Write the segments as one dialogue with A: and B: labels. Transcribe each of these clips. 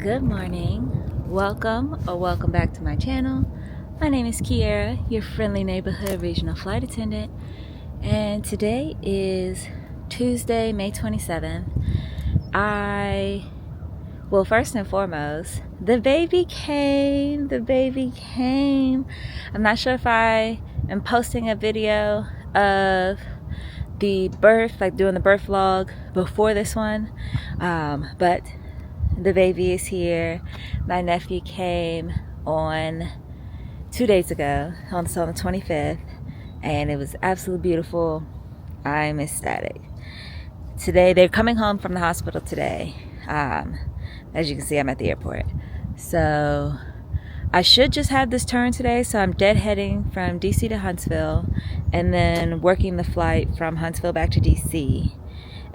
A: Good morning. Welcome back to my channel. My name is Kiera, your friendly neighborhood regional flight attendant, and today is Tuesday, May 27th. First and foremost, the baby came. I'm not sure if I am posting a video of the birth, like doing the birth vlog before this one, but the baby is here. My nephew came on 2 days ago, on the 25th, and it was absolutely beautiful. I'm ecstatic. Today, they're coming home from the hospital today. As you can see, I'm at the airport. So I should just have this turn today, so I'm deadheading from DC to Huntsville and then working the flight from Huntsville back to DC.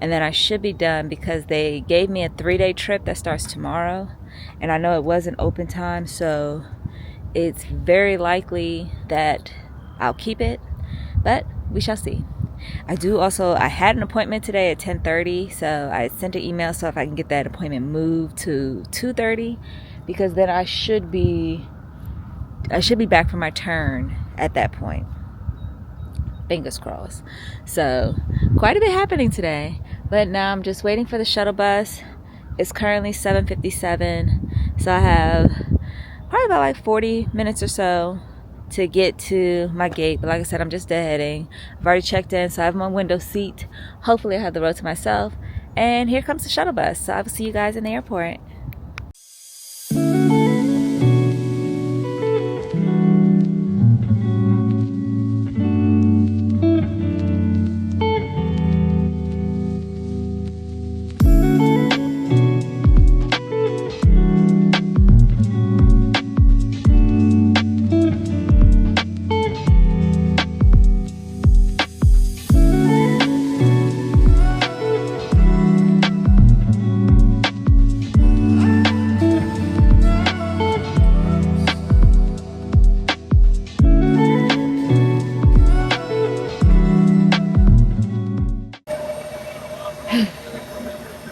A: And then I should be done because they gave me a 3-day trip that starts tomorrow. And I know it wasn't open time, so it's very likely that I'll keep it. But we shall see. I had an appointment today at 10:30, so I sent an email so if I can get that appointment moved to 2:30, because then I should be back for my turn at that point. Fingers crossed. So quite a bit happening today, but now I'm just waiting for the shuttle bus. It's currently 7:57, so I have probably about like 40 minutes or so to get to my gate. But like I said, I'm just deadheading. I've already checked in, so I have my window seat. Hopefully I have the road to myself, and here comes the shuttle bus, so I will see you guys in the airport.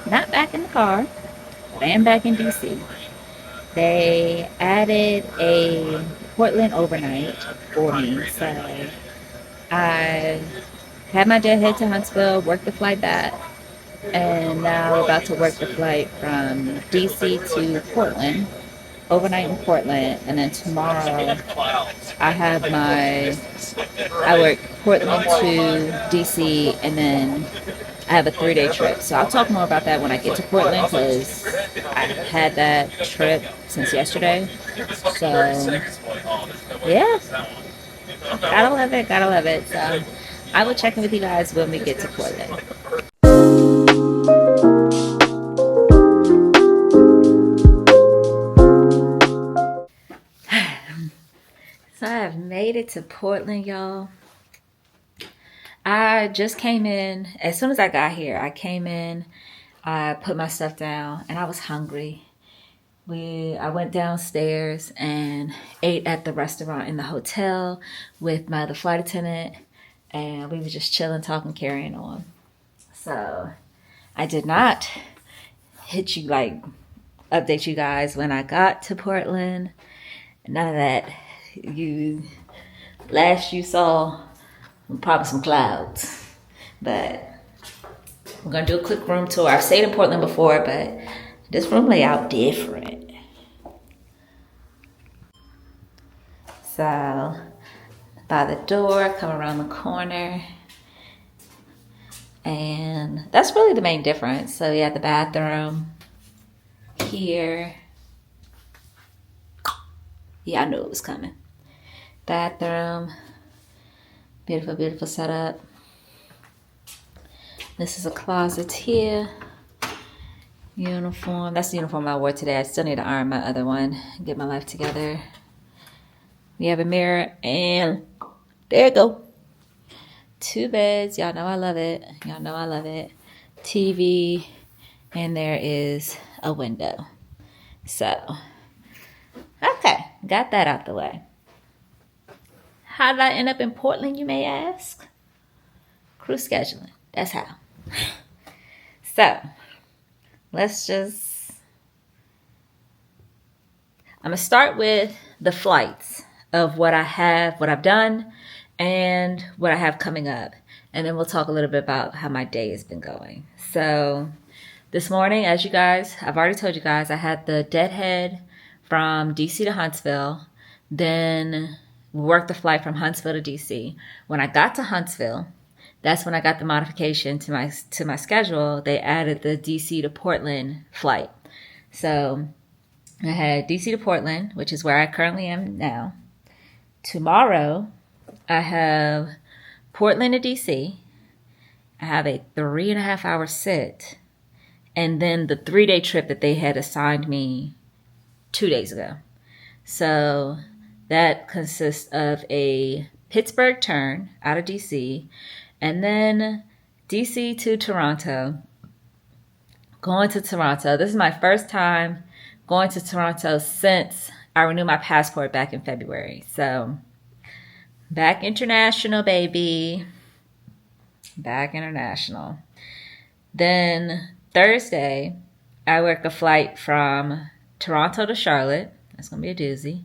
A: Not back in the car, but I am back in DC. They added a Portland overnight for me, so I had my jet head to Huntsville, worked the flight back, and now we're about to work the flight from DC to Portland, overnight in Portland, and then tomorrow I work Portland to DC, and then I have a 3-day trip. So I'll talk more about that when I get to Portland, because I had that trip since yesterday. So yeah, gotta love it. So I will check in with you guys when we get to Portland. So I have made it to Portland, y'all. I just came in. As soon as I got here, I came in, I put my stuff down, and I was hungry. I went downstairs and ate at the restaurant in the hotel with my other flight attendant, and we were just chilling, talking, carrying on. So I did not update you guys when I got to Portland. None of that. Last you saw probably some clouds, but we're gonna do a quick room tour. I've stayed in Portland before, but this room layout different. So by the door, come around the corner, and that's really the main difference. So you have the bathroom here. Yeah, I knew it was coming. Bathroom, beautiful setup. This is a closet here. Uniform. That's the uniform I wore today. I still need to iron my other one, get my life together. We have a mirror, and there you go. 2 beds. Y'all know I love it. TV, and there is a window. So, okay, got that out the way. How did I end up in Portland, you may ask? Crew scheduling. That's how. So, let's just I'm gonna start with the flights of what I've done, and what I have coming up. And then we'll talk a little bit about how my day has been going. So this morning, as you guys, I've already told you guys, I had the deadhead from DC to Huntsville. Then we worked the flight from Huntsville to DC. When I got to Huntsville, that's when I got the modification to my schedule. They added the DC to Portland flight. So I had DC to Portland, which is where I currently am now. Tomorrow, I have Portland to DC. I have a 3.5 hour sit. And then the 3-day trip that they had assigned me 2 days ago. So that consists of a Pittsburgh turn out of DC, and then DC to Toronto. Going to Toronto. This is my first time going to Toronto since I renewed my passport back in February. So back international, baby. Back international. Then Thursday, I work a flight from Toronto to Charlotte. That's going to be a doozy.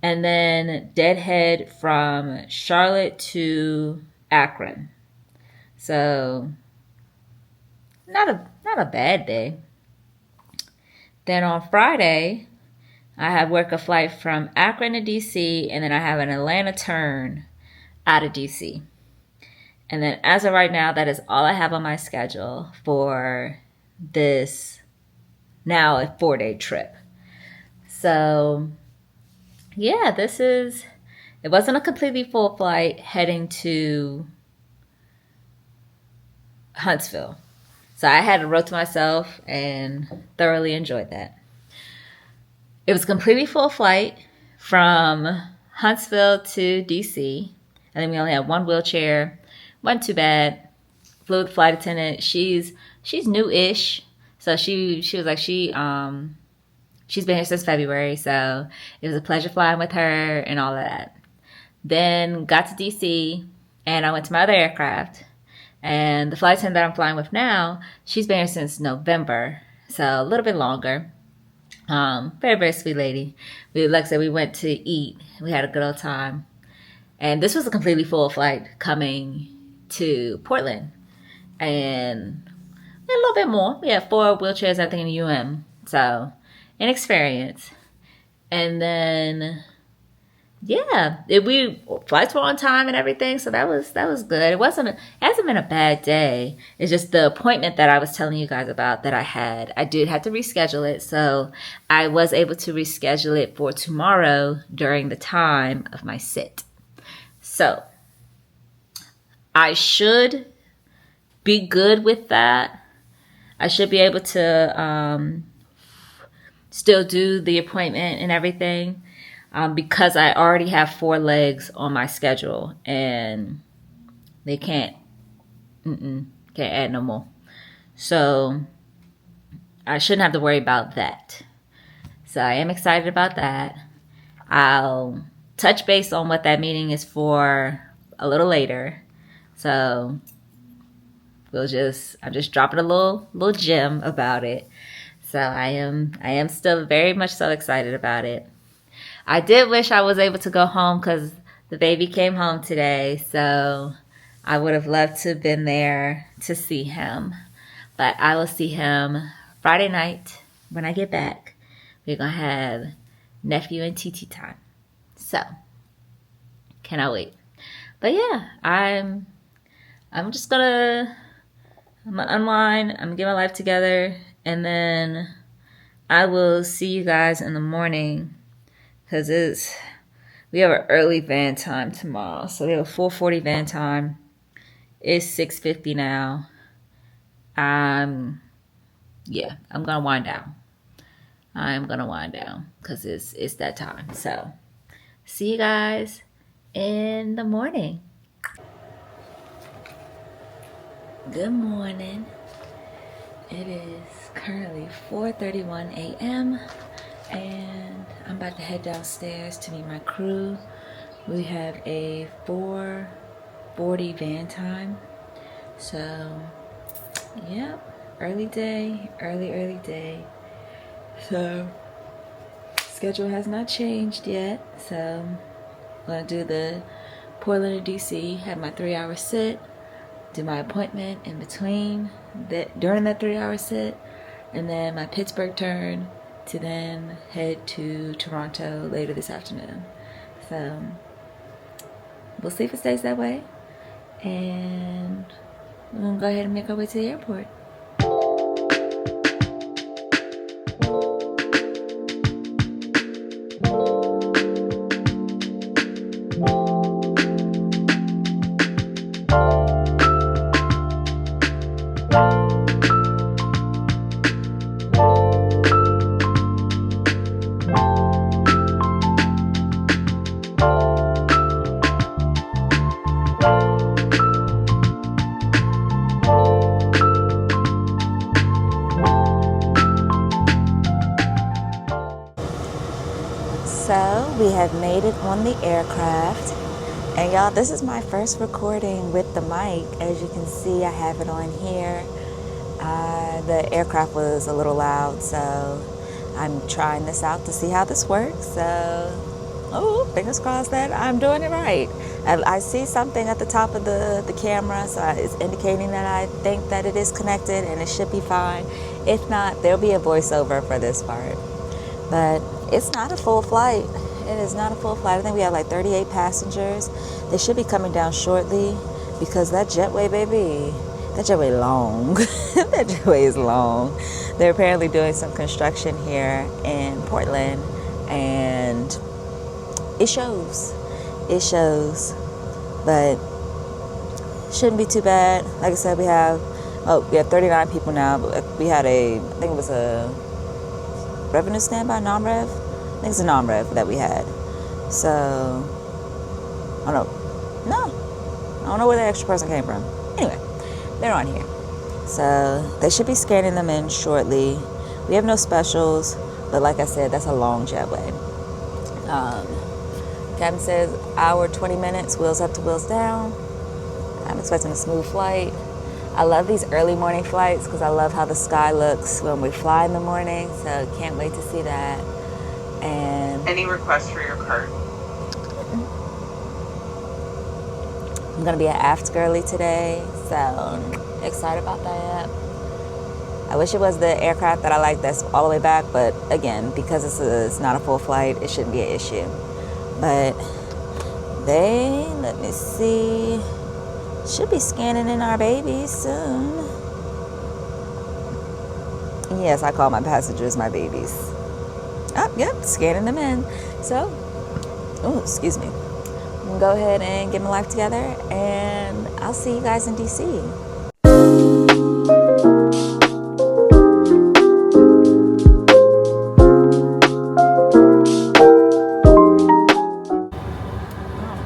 A: And then deadhead from Charlotte to Akron. So not a bad day. Then on Friday, I have work a flight from Akron to DC, and then I have an Atlanta turn out of DC. And then as of right now, that is all I have on my schedule for this now a 4-day trip. So yeah, it wasn't a completely full flight heading to Huntsville. So I had a row to myself and thoroughly enjoyed that. It was a completely full flight from Huntsville to DC. I think we only had one wheelchair. Wasn't too bad. Flew with the flight attendant. She's new-ish. So she was like, she's been here since February. So it was a pleasure flying with her and all of that. Then got to DC and I went to my other aircraft. And the flight attendant that I'm flying with now, she's been here since November. So a little bit longer. Very, very sweet lady. Like I said, we went to eat. We had a good old time. And this was a completely full flight coming to Portland. And a little bit more. We had 4 wheelchairs, I think, in UM. So, an experience. And then, yeah, flights were on time and everything. So that was good. It hasn't been a bad day. It's just the appointment that I was telling you guys about that I had. I did have to reschedule it. So I was able to reschedule it for tomorrow during the time of my sit. So I should be good with that. I should be able to still do the appointment and everything because I already have 4 legs on my schedule and they can't add no more. So I shouldn't have to worry about that. So I am excited about that. I'll touch base on what that meeting is for a little later. So I'm just dropping a little gem about it. So I am still very much so excited about it. I did wish I was able to go home because the baby came home today. So I would have loved to have been there to see him. But I will see him Friday night when I get back. We're going to have nephew and TT time. So cannot wait. But yeah, I'm just gonna unwind. I'm gonna get my life together, and then I will see you guys in the morning because we have an early van time tomorrow. So we have a 4:40 van time. It's 6:50 now. I'm gonna wind down. I'm gonna wind down because it's that time. So see you guys in the morning. Good morning. It is currently 4:31 a.m. and I'm about to head downstairs to meet my crew. We have a 4:40 van time. So, yep, early day. So, schedule has not changed yet, so I'm gonna do the Portland to DC, have my 3-hour sit, do my appointment in between during that 3-hour sit, and then my Pittsburgh turn to then head to Toronto later this afternoon. So we'll see if it stays that way, and we're gonna go ahead and make our way to the airport. So we have made it on the aircraft, and y'all, this is my first recording with the mic. As you can see, I have it on here. The aircraft was a little loud, so I'm trying this out to see how this works. So, fingers crossed that I'm doing it right. I see something at the top of the camera, so it's indicating that I think that it is connected and it should be fine. If not, there'll be a voiceover for this part. But it's not a full flight. It is not a full flight. I think we have like 38 passengers. They should be coming down shortly because that jetway, baby, that jetway long. That jetway is long. They're apparently doing some construction here in Portland, and it shows. It shows. But shouldn't be too bad. Like I said, we have 39 people now, but we had I think it was a revenue standby, non-rev? I think it's a non-rev that we had. So, I don't know where the extra person came from. Anyway, they're on here. So, they should be scanning them in shortly. We have no specials, but like I said, that's a long jetway. Captain says, hour, 20 minutes, wheels up to wheels down. I'm expecting a smooth flight. I love these early morning flights because I love how the sky looks when we fly in the morning, so can't wait to see that. And
B: any requests for your cart?
A: I'm gonna be an aft girly today, so I'm excited about that. I wish it was the aircraft that I like that's all the way back, but again, because it's not a full flight, it shouldn't be an issue. But let me see, should be scanning in our babies soon. Yes, I call my passengers my babies. Yep, scanning them in. So, excuse me. I'm gonna go ahead and get my life together, and I'll see you guys in DC.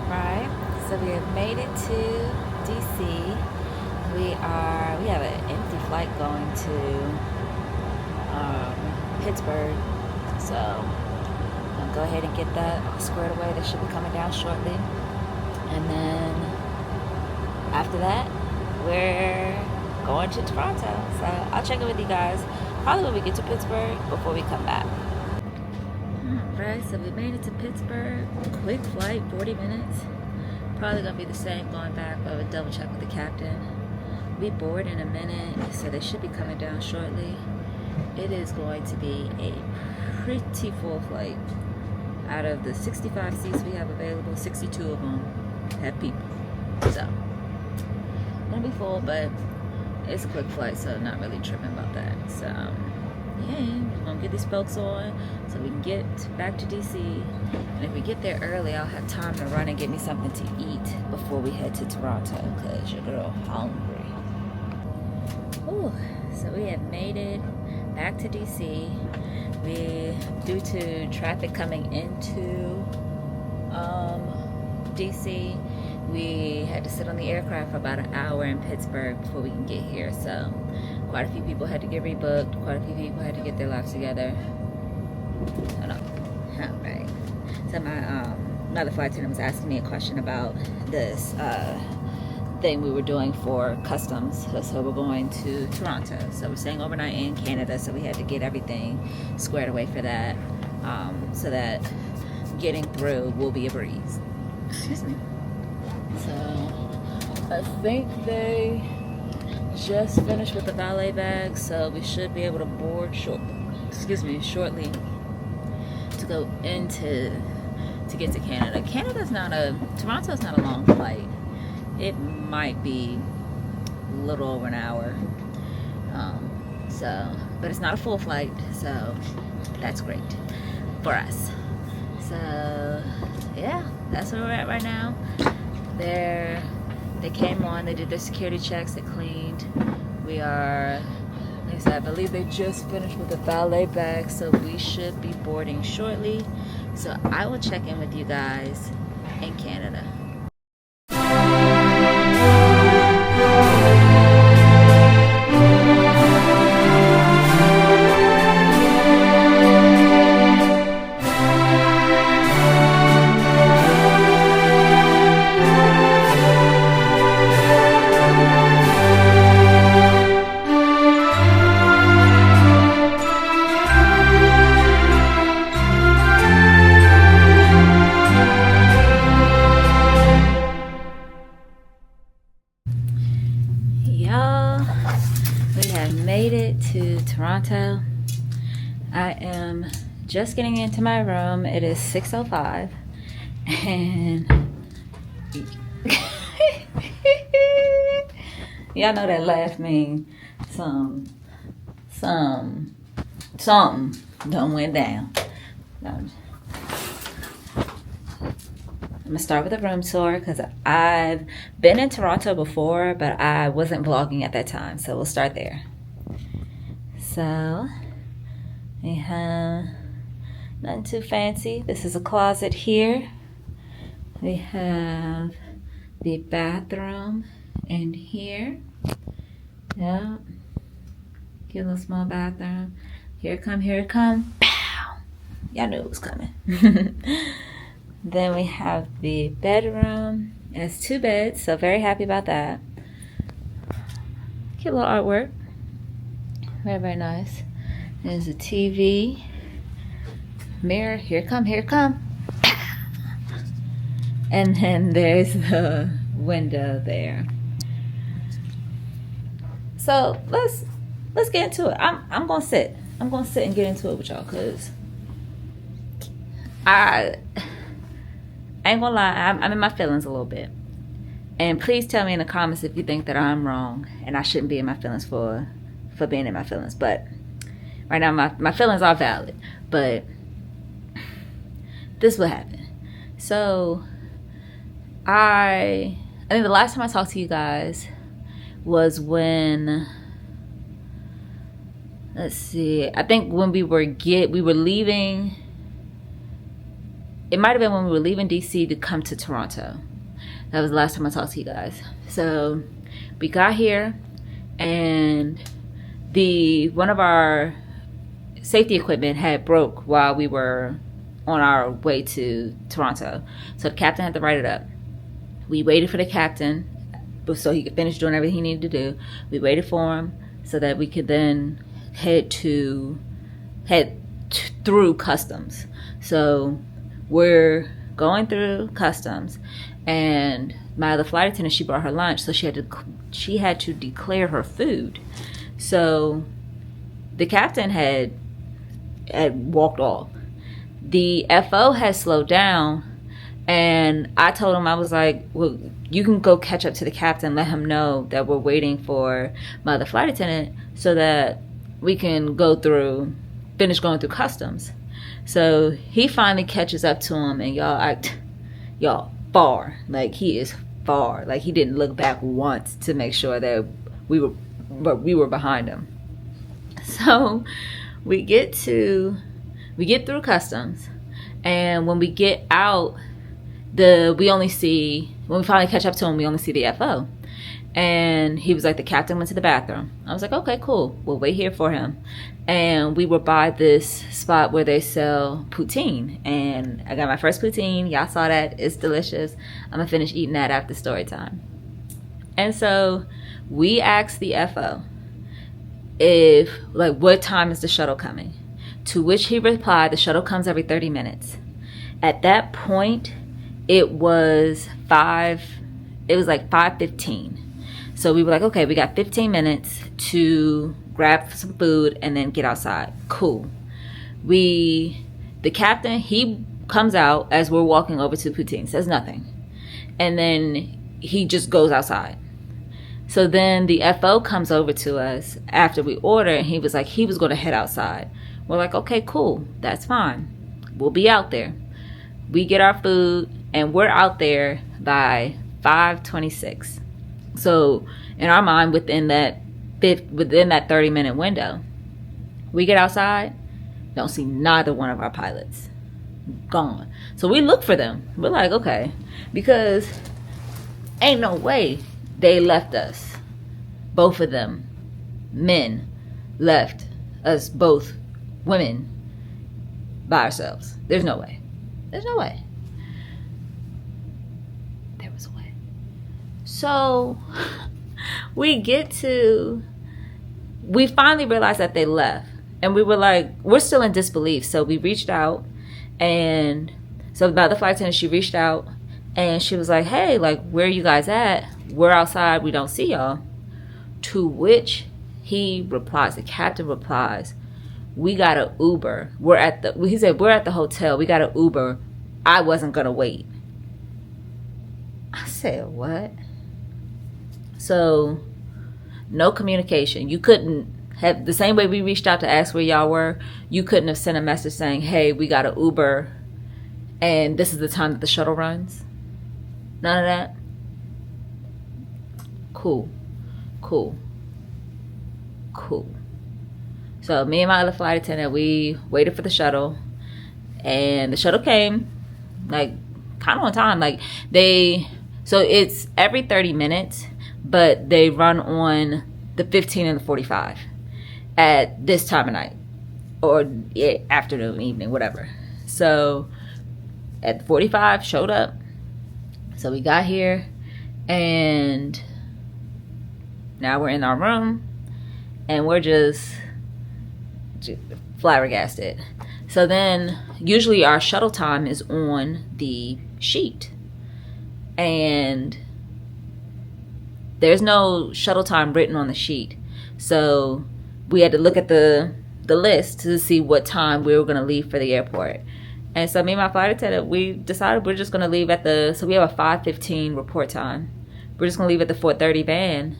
A: Alright, so we have made it to DC. We have an empty flight going to Pittsburgh, so I'll go ahead and get that squared away. They should be coming down shortly, and then after that we're going to Toronto, so I'll check in with you guys probably when we get to Pittsburgh before we come back. Alright, so we made it to Pittsburgh. Quick flight, 40 minutes. Probably gonna be the same going back, but I would double check with the captain. We board in a minute, so they should be coming down shortly. It is going to be a pretty full flight. Out of the 65 seats we have available, 62 of them have people. So, gonna be full, but it's a quick flight, so not really tripping about that. So, yeah, we're gonna get these folks on so we can get back to DC. And if we get there early, I'll have time to run and get me something to eat before we head to Toronto, because you're girl hungry. Ooh, so we have made it back to DC. Due to traffic coming into DC, we had to sit on the aircraft for about an hour in Pittsburgh before we can get here. So quite a few people had to get rebooked. Quite a few people had to get their lives together. Right. So my another flight attendant was asking me a question about this thing we were doing for customs. So we're going to Toronto. So we're staying overnight in Canada, so we had to get everything squared away for that. so that getting through will be a breeze. Excuse me. So I think they just finished with the valet bag, so we should be able to board shortly to go to get to Canada. Toronto's not a long flight. It might be a little over an hour. But it's not a full flight, so that's great for us. So yeah, that's where we're at right now. They came on, they did their security checks, they cleaned. Like I said, I believe they just finished with the valet bag, so we should be boarding shortly. So I will check in with you guys in Canada. Made it to Toronto. I am just getting into my room. It is 6:05 and y'all know that laugh means something done went down. I'm gonna start with a room tour because I've been in Toronto before, but I wasn't vlogging at that time, so we'll start there. So we have nothing too fancy. This is a closet here. We have the bathroom in here. Yep. Cute little small bathroom. Here it come. Pow! Y'all knew it was coming. Then we have the bedroom. It has 2 beds, so very happy about that. Cute little artwork. Very, very nice. There's a TV. Mirror. Here it come. And then there's the window there. So let's get into it. I'm gonna sit and get into it with y'all, cause I ain't gonna lie, I'm in my feelings a little bit. And please tell me in the comments if you think that I'm wrong and I shouldn't be in my feelings for being in my feelings. But right now my feelings are valid. But this will happen. So I think the last time I talked to you guys was when, let's see, I think when we were leaving. It might have been when we were leaving DC to come to Toronto. That was the last time I talked to you guys. So we got here and one of our safety equipment had broke while we were on our way to Toronto. So the captain had to write it up. We waited for the captain so he could finish doing everything he needed to do. We waited for him so that we could then head through customs. So we're going through customs, and my other flight attendant, she brought her lunch, so she had to declare her food. So the captain had walked off. The FO had slowed down, and I told him, I was like, well, you can go catch up to the captain, let him know that we're waiting for my other flight attendant so that we can finish going through customs. So he finally catches up to him, and y'all far. Like, he is far. Like, he didn't look back once to make sure that we were behind him. So we get through customs, and when we get out, when we finally catch up to him, we only see the FO. And he was like, the captain went to the bathroom. I was like, okay, cool. We'll wait here for him. And we were by this spot where they sell poutine. And I got my first poutine. Y'all saw that. It's delicious. I'm going to finish eating that after story time. And so we asked the FO what time is the shuttle coming To which he replied, the shuttle comes every 30 minutes. At that point, it was like 5:15. So we were like, okay, we got 15 minutes to grab some food and then get outside. Cool. The captain, he comes out as we're walking over to Poutine, says nothing. And then he just goes outside. So then the FO comes over to us after we order, and he was like, he was going to head outside. We're like, okay, cool. That's fine. We'll be out there. We get our food, and we're out there by 5:26. So in our mind, within that 30-minute window, we get outside, don't see neither one of our pilots. Gone. So we look for them. We're like, okay, because ain't no way they left us. Both of them, men, left us both women by ourselves. There's no way. There's no way. There was a way. So we finally realized that they left. And we were like, we're still in disbelief. So we reached out. And so about the flight attendant, she reached out. And she was like, hey, like, where are you guys at? We're outside. We don't see y'all. To which he replies, the captain replies, we got an Uber. He said, we're at the hotel. We got an Uber. I wasn't going to wait. I said, what? So no communication. You couldn't have, the same way we reached out to ask where y'all were, you couldn't have sent a message saying, hey, we got an Uber and this is the time that the shuttle runs. None of that. Cool. So me and my other flight attendant, we waited for the shuttle, and the shuttle came like kind of on time. Like so it's every 30 minutes, but they run on the 15 and the 45 at this time of night, or afternoon, evening, whatever. So at 45 showed up. So we got here, and now we're in our room, and we're just flabbergasted. So then usually our shuttle time is on the sheet, and there's no shuttle time written on the sheet. So we had to look at the list to see what time we were going to leave for the airport. And so me and my flight attendant, we decided we're just going to leave so we have a 5:15 report time. We're just going to leave at the 4:30 van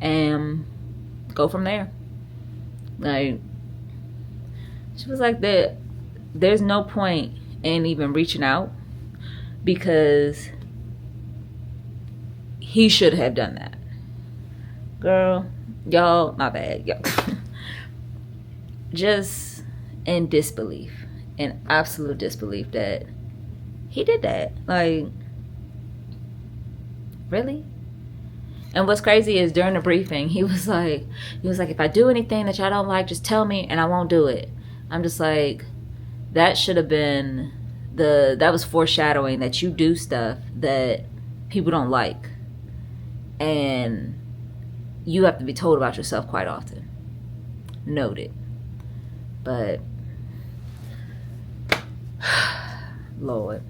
A: and go from there. Like, she was like, there's no point in even reaching out, because he should have done that. Girl, y'all, my bad. Yo. Just in disbelief, in absolute disbelief that he did that. Like, really? And what's crazy is during the briefing, he was like, if I do anything that y'all don't like, just tell me and I won't do it. I'm just like, that should have been that was foreshadowing that you do stuff that people don't like. And you have to be told about yourself quite often. Noted. But, Lord.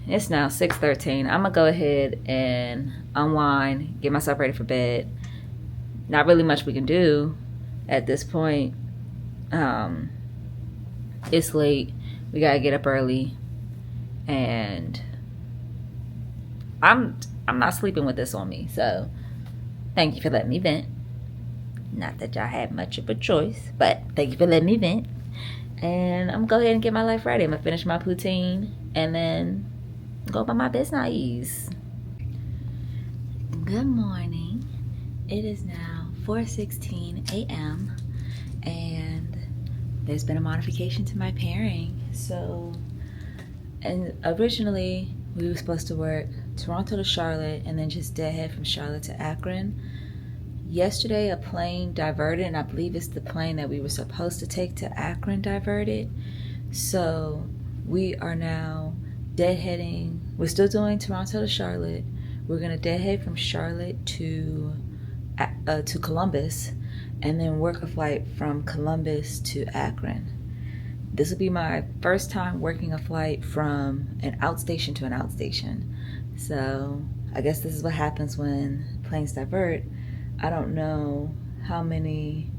A: It's now 6:13. I'm going to go ahead and unwind, get myself ready for bed. Not really much we can do at this point. It's late. We got to get up early. And I'm not sleeping with this on me. So, thank you for letting me vent. Not that y'all had much of a choice, but thank you for letting me vent. And I'm going to go ahead and get my life ready. I'm going to finish my poutine and then go about my business. Good morning. It is now 4:16 a.m. and there's been a modification to my pairing. So, and originally we were supposed to work Toronto to Charlotte and then just deadhead from Charlotte to Akron. Yesterday a plane diverted, and I believe it's the plane that we were supposed to take to Akron diverted. So we are now deadheading. We're still doing Toronto to Charlotte. We're gonna deadhead from Charlotte to Columbus, and then work a flight from Columbus to Akron. this will be my first time working a flight from an outstation to an outstation. So I guess this is what happens when planes divert. I don't know how many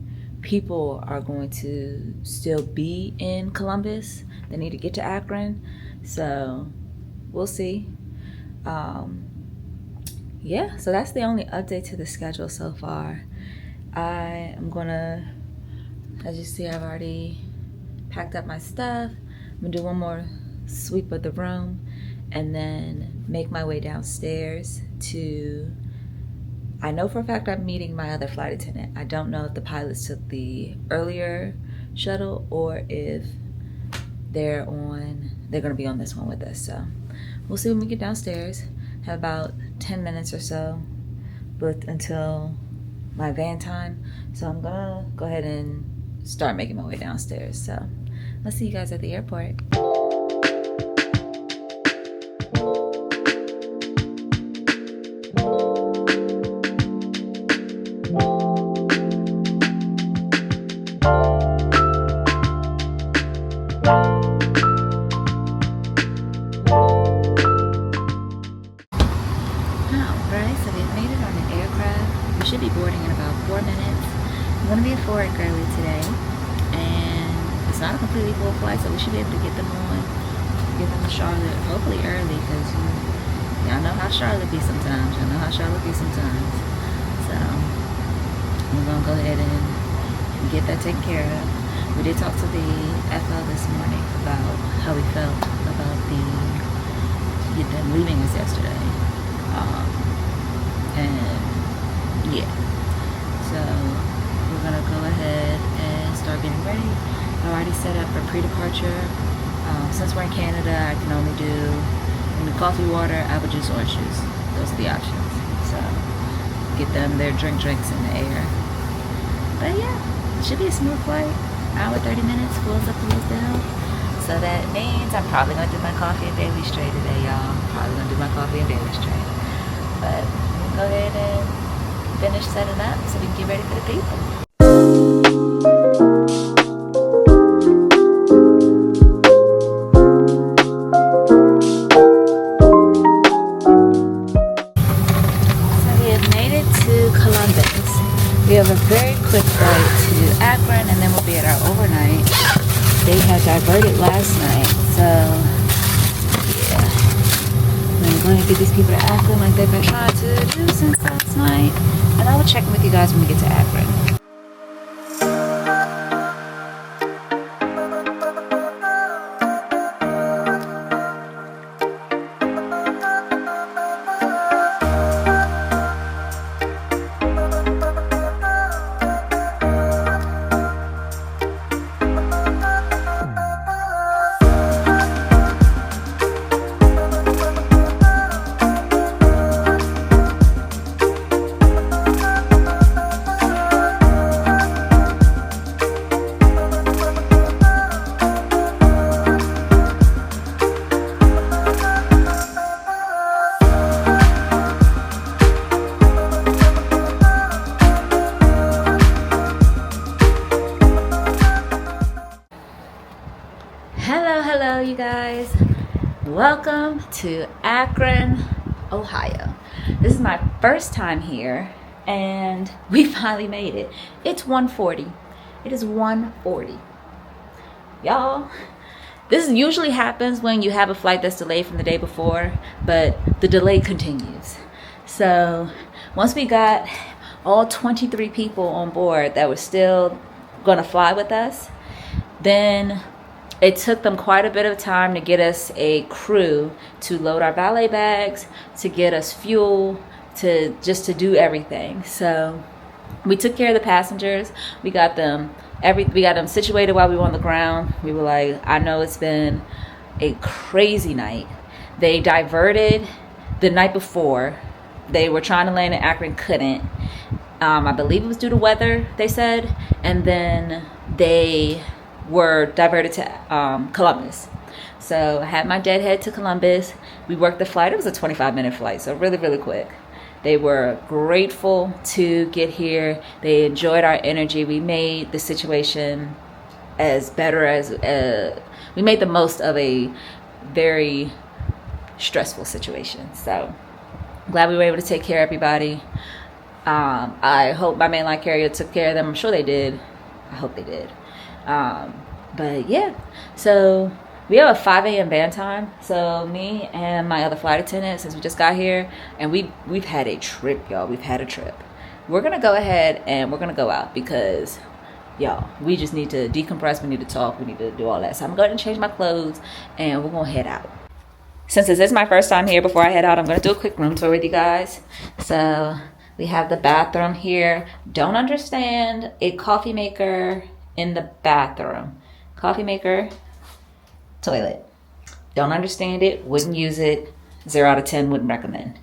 A: people are going to still be in Columbus. They need to get to Akron. So we'll see. Yeah, so that's the only update to the schedule so far. I am gonna, as you see, I've already packed up my stuff. I'm gonna do one more sweep of the room and then make my way downstairs to, I know for a fact I'm meeting my other flight attendant. I don't know if the pilots took the earlier shuttle or if they're gonna be on this one with us. So we'll see when we get downstairs. Have about 10 minutes or so booked until my van time. So I'm gonna go ahead and start making my way downstairs. So I'll see you guys at the airport. Should be boarding in about 4 minutes. I'm going to be at 4 early today, and it's not a completely full flight, so we should be able to get them to Charlotte hopefully early, because y'all know how Charlotte be sometimes. So we're going to go ahead and get that taken care of. We did talk to the FL this morning about how we felt about them leaving us yesterday, and yeah, so we're gonna go ahead and start getting ready. I already set up for pre-departure. Since we're in Canada, I can only do in the coffee, water, apple juice, orange juice. Those are the options. So get them their drinks in the air. But yeah, it should be a smooth flight. Hour 30 minutes, cools up, cools down. So that means I'm probably gonna do my coffee and Bailey straight today, y'all. Probably gonna do my coffee and Bailey straight. But we'll go ahead and finish setting up so we can get ready for the people. So we have made it to Columbus. We have a very quick flight to Akron, and then we'll be at our overnight. They had diverted last night, so yeah. I'm going to get these people to Akron like they've been trying to do since last night. And I will check in with you guys when we get to Akron. Hello you guys, welcome to Akron, Ohio. This is my first time here and we finally made it. It's 1:40. It is 1:40. Y'all, this usually happens when you have a flight that's delayed from the day before, but the delay continues. So once we got all 23 people on board that were still gonna fly with us, then it took them quite a bit of time to get us a crew to load our valet bags, to get us fuel, to do everything. So we took care of the passengers. We got them situated while we were on the ground. We were like, I know it's been a crazy night. They diverted the night before. They were trying to land in Akron, couldn't. I believe it was due to weather, they said, and then they were diverted to Columbus. So I had my deadhead to Columbus. We worked the flight. It was a 25-minute flight, so really, really quick. They were grateful to get here. They enjoyed our energy. We made the situation as better as we made the most of a very stressful situation. So glad we were able to take care of everybody. I hope my mainline carrier took care of them. I'm sure they did. I hope they did. But yeah, so we have a 5 a.m. van time. So me and my other flight attendant, since we just got here, and we've had a trip, y'all. We've had a trip. We're gonna go ahead and we're gonna go out because, y'all, we just need to decompress. We need to talk. We need to do all that. So I'm going to change my clothes and we're gonna head out. Since this is my first time here, before I head out, I'm gonna do a quick room tour with you guys. So we have the bathroom here. Don't understand a coffee maker in the bathroom. Coffee maker, toilet. Don't understand it, wouldn't use it. 0 out of 10, wouldn't recommend.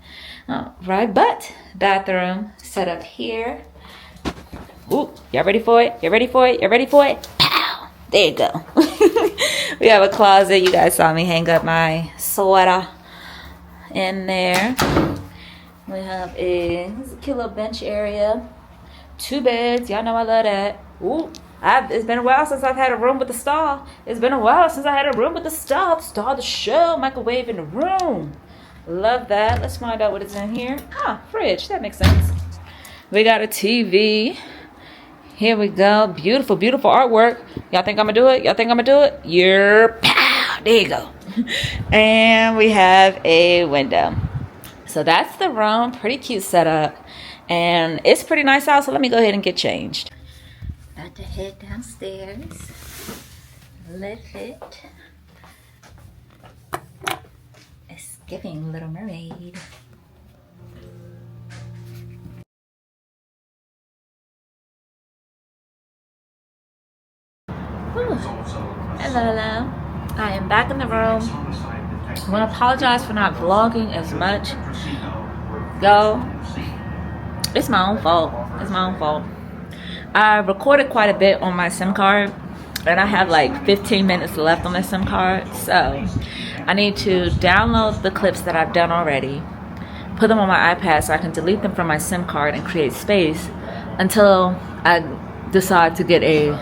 A: Right, but bathroom set up here. Ooh, y'all ready for it? You ready for it? You ready for it? Pow! There you go. We have a closet. You guys saw me hang up my sweater in there. We have a cute little bench area. 2 beds. Y'all know I love that. Ooh, it's been a while since I've had a room with a stall. It's been a while since I had a room with a stall. Stall the show. Microwave in the room. Love that. Let's find out what is in here. Fridge. That makes sense. We got a TV. Here we go. Beautiful, beautiful artwork. Y'all think I'm gonna do it? Y'all think I'm gonna do it? Pow! There you go. And we have a window. So that's the room. Pretty cute setup. And it's pretty nice out, so let me go ahead and get changed. About to head downstairs. Lift it. It's giving Little Mermaid. Hello. I am back in the room. I want to apologize for not vlogging as much. Yo, it's my own fault. It's my own fault. I recorded quite a bit on my SIM card, and I have like 15 minutes left on my SIM card. So I need to download the clips that I've done already, put them on my iPad so I can delete them from my SIM card and create space until I decide to get a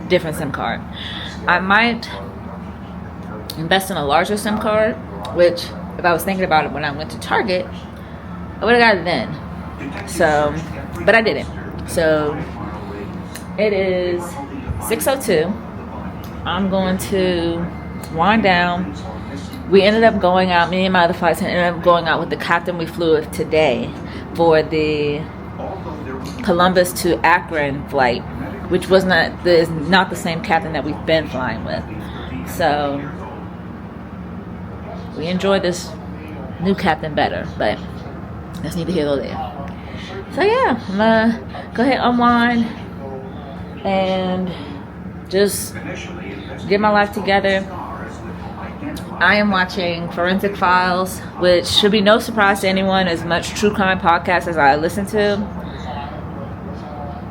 A: different SIM card. I might invest in a larger SIM card, which if I was thinking about it when I went to Target, I would have got it then. So, but I didn't. So it is 6:02. I'm going to wind down. We ended up going out, me and my other flights ended up going out with the captain we flew with today for the Columbus to Akron flight, which is not the same captain that we've been flying with. So we enjoyed this new captain better, but that's neither here nor there. So yeah, I'm gonna go ahead, unwind, and just get my life together. I am watching Forensic Files, which should be no surprise to anyone, as much true crime podcast as I listen to.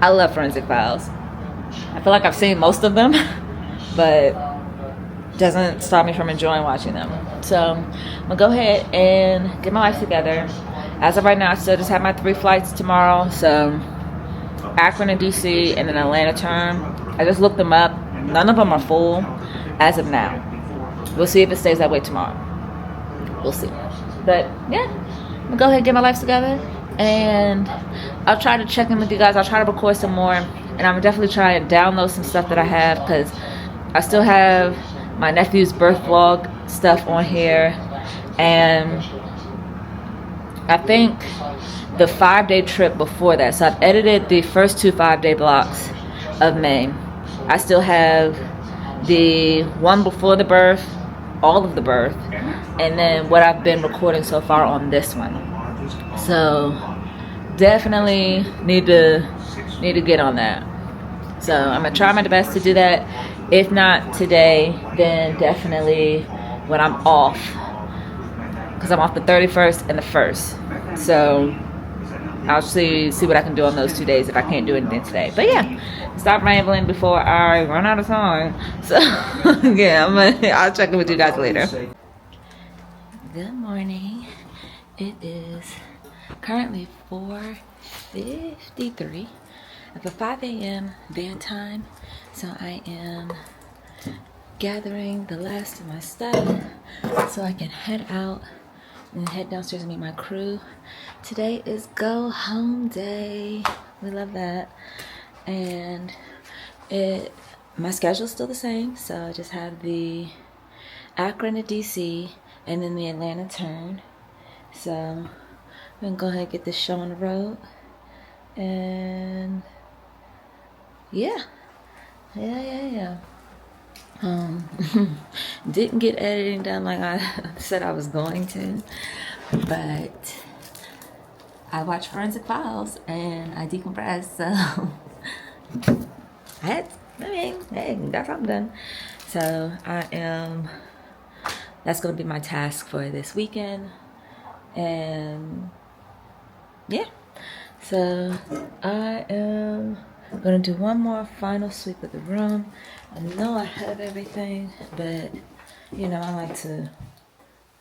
A: I love Forensic Files. I feel like I've seen most of them, but doesn't stop me from enjoying watching them. So I'm gonna go ahead and get my life together. As of right now, I still just have my 3 flights tomorrow. So Akron and DC and then Atlanta term. I just looked them up. None of them are full as of now. We'll see if it stays that way tomorrow. We'll see. But yeah, I'm gonna go ahead and get my life together, and I'll try to check in with you guys. I'll try to record some more, and I'm definitely try to download some stuff that I have, because I still have my nephew's birth vlog stuff on here, and I think the 5-day trip before that. So I've edited the first 2 5-day blocks of May. I still have the one before the birth, all of the birth, and then what I've been recording so far on this one. So definitely need to get on that. So I'm gonna try my best to do that. If not today, then definitely when I'm off, because I'm off the 31st and the 1st. So I'll see what I can do on those 2 days if I can't do anything today. But yeah, stop rambling before I run out of time. So yeah, I'll check in with you guys later. Good morning. It is currently 4:53, for 5 a.m. van time. So I am gathering the last of my stuff so I can head out and head downstairs and meet my crew. Today is go home day. We love that. And my schedule's still the same. So I just have the Akron to DC and then the Atlanta turn. So we're gonna go ahead and get this show on the road. And yeah. Didn't get editing done like I said I was going to, but I watched Forensic Files and I decompressed, so hey, got something done. So that's gonna be my task for this weekend. And yeah, so I am gonna do one more final sweep of the room. I know I have everything, but you know, I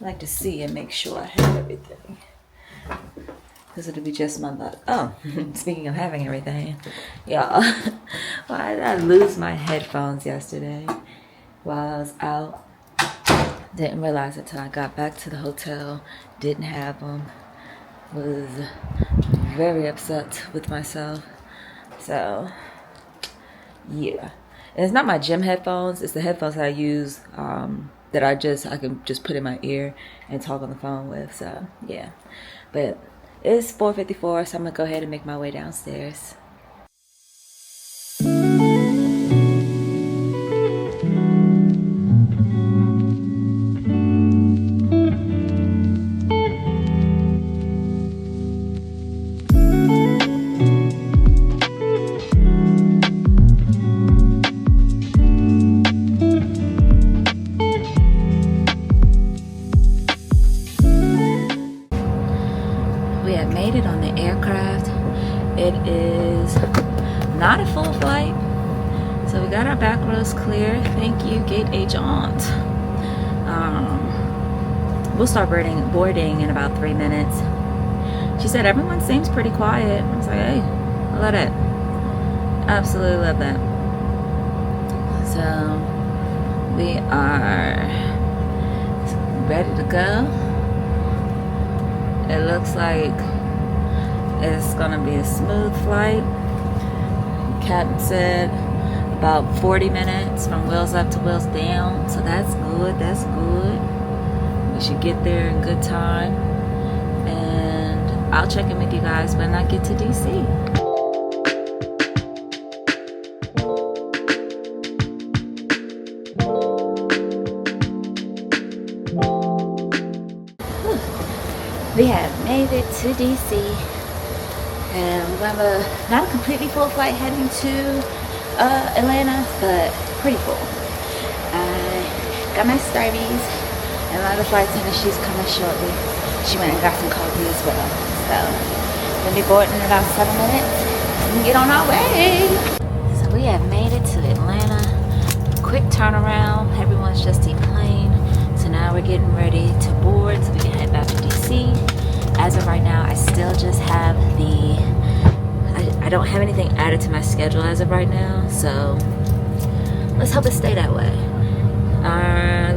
A: like to see and make sure I have everything, because it'll be just my luck. Oh, speaking of having everything, y'all, why did I lose my headphones yesterday while I was out? Didn't realize it till I got back to the hotel. Didn't have them. Was very upset with myself. So yeah, and it's not my gym headphones. It's the headphones that I use that I can just put in my ear and talk on the phone with. So yeah, but it's 4:54, so I'm gonna go ahead and make my way downstairs. Made it on the aircraft. It is not a full flight, so we got our back rows clear. Thank you, gate agent. We'll start boarding in about 3 minutes. She said everyone seems pretty quiet. I was like, hey, I love that. Absolutely love that. So we are ready to go. It looks like it's gonna be a smooth flight. Captain said about 40 minutes from wheels up to wheels down, so that's good. We should get there in good time, and I'll check in with you guys when I get to DC. We have made it to DC, and we have not a completely full flight heading to Atlanta, but pretty full. I got my Starbies, and one of the flight attendants, she's coming shortly. She went and got some coffee as well. So we'll be boarding in about 7 minutes and get on our way. So we have made it to Atlanta. Quick turnaround. Everyone's just deplaned. So now we're getting ready to board so we can head back to DC. As of right now, I still just have I don't have anything added to my schedule as of right now, so let's hope it stay that way.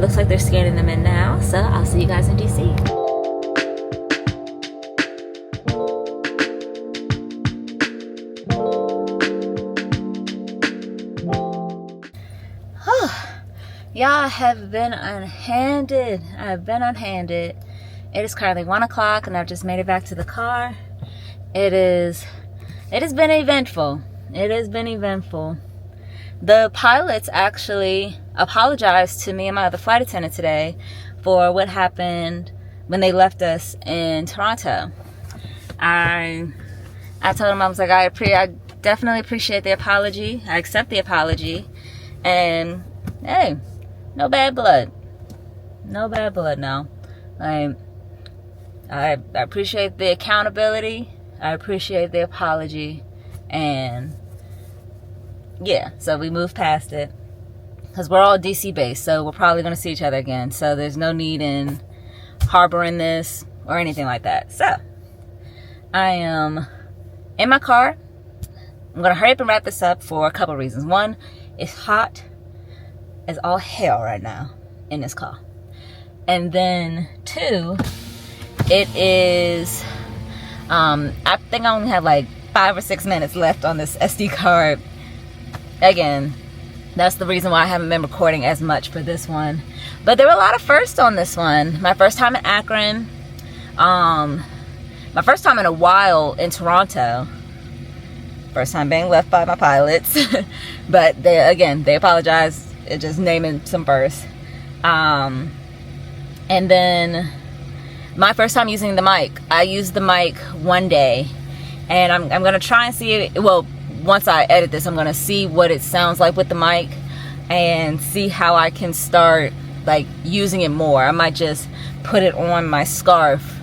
A: Looks like they're scanning them in now, so I'll see you guys in DC. Y'all have been unhanded. I've been unhanded. It is currently 1 o'clock and I've just made it back to the car. It has been eventful. It has been eventful. The pilots actually apologized to me and my other flight attendant today for what happened when they left us in Toronto. I told them, I was like, I definitely appreciate the apology. I accept the apology. And hey, no bad blood. No bad blood, no. I appreciate the accountability. I appreciate the apology. And yeah, so we moved past it. Because we're all DC based, so we're probably going to see each other again. So there's no need in harboring this or anything like that. So I am in my car I'm gonna hurry up and wrap this up for a couple reasons. One, it's hot as all hell right now in this car. And then two, it is, I think I only have like 5 or 6 minutes left on this SD card. Again, that's the reason why I haven't been recording as much for this one. But there were a lot of firsts on this one. My first time in Akron. My first time in a while in Toronto. First time being left by my pilots. But they apologized. It just naming some firsts. And then my first time using the mic. I used the mic one day. And I'm going to try and see it. Well, once I edit this, I'm going to see what it sounds like with the mic. And see how I can start like using it more. I might just put it on my scarf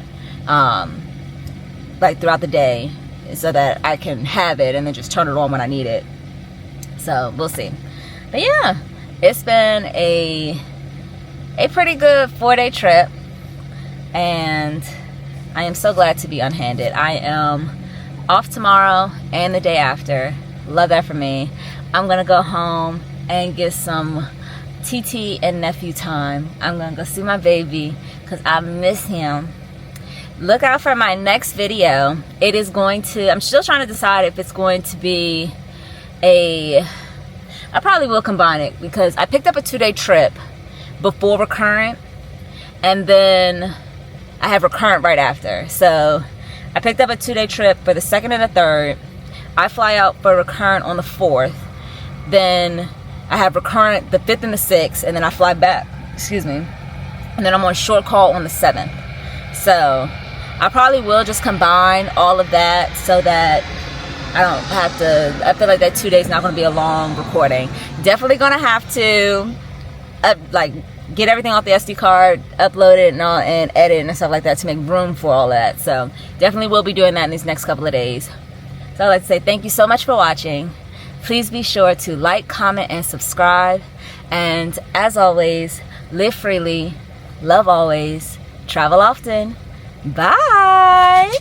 A: like throughout the day so that I can have it and then just turn it on when I need it. So we'll see. But yeah, it's been a pretty good 4-day trip, and I am so glad to be unhanded. I am off tomorrow and the day after. Love that for me. I'm gonna go home and get some TT and nephew time. I'm gonna go see my baby because I miss him. Look out for my next video. It is going to, I'm still trying to decide if it's going to be I probably will combine it because I picked up a 2-day trip before Recurrent, and then I have Recurrent right after. So I picked up a 2-day trip for the 2nd and the 3rd. I fly out for Recurrent on the 4th. Then I have Recurrent the 5th and the 6th, and then I fly back, and then I'm on short call on the 7th. So I probably will just combine all of that so that I don't have to, I feel like that 2 days not going to be a long recording. Definitely going to have to get everything off the SD card, upload it and edit and stuff like that to make room for all that. So definitely will be doing that in these next couple of days. So I'd like to say thank you so much for watching. Please be sure to like, comment, and subscribe. And as always, live freely, love always, travel often. Bye!